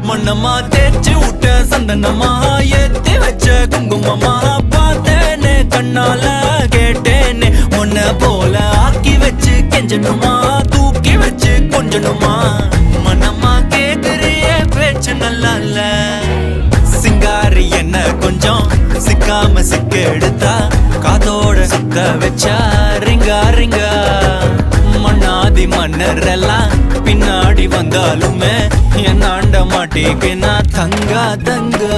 மண்ணம்மா தேய்ச்சி விட்ட சந்தனமா ஏத்தி வச்ச குங்குமமா பார்த்தேனே கண்ணால கேட்டேனே உன்ன போல ஆக்கி வச்சு கெஞ்சணுமா தூக்கி வச்சு கொஞ்சணுமா மனமா கேக்குறிய பேச்சு நல்லா இல்ல சிங்காரி என்ன கொஞ்சம் சிக்காம சிக்க எடுத்தா காதோட சுத்த வச்சா ரிங்கா ரிங்கா மண்ணாதி மன்னர் எல்லாம் பின்னாடி வந்தாலுமே என் ஆண்ட மாட்டேக்கு நான் தங்கா தங்கா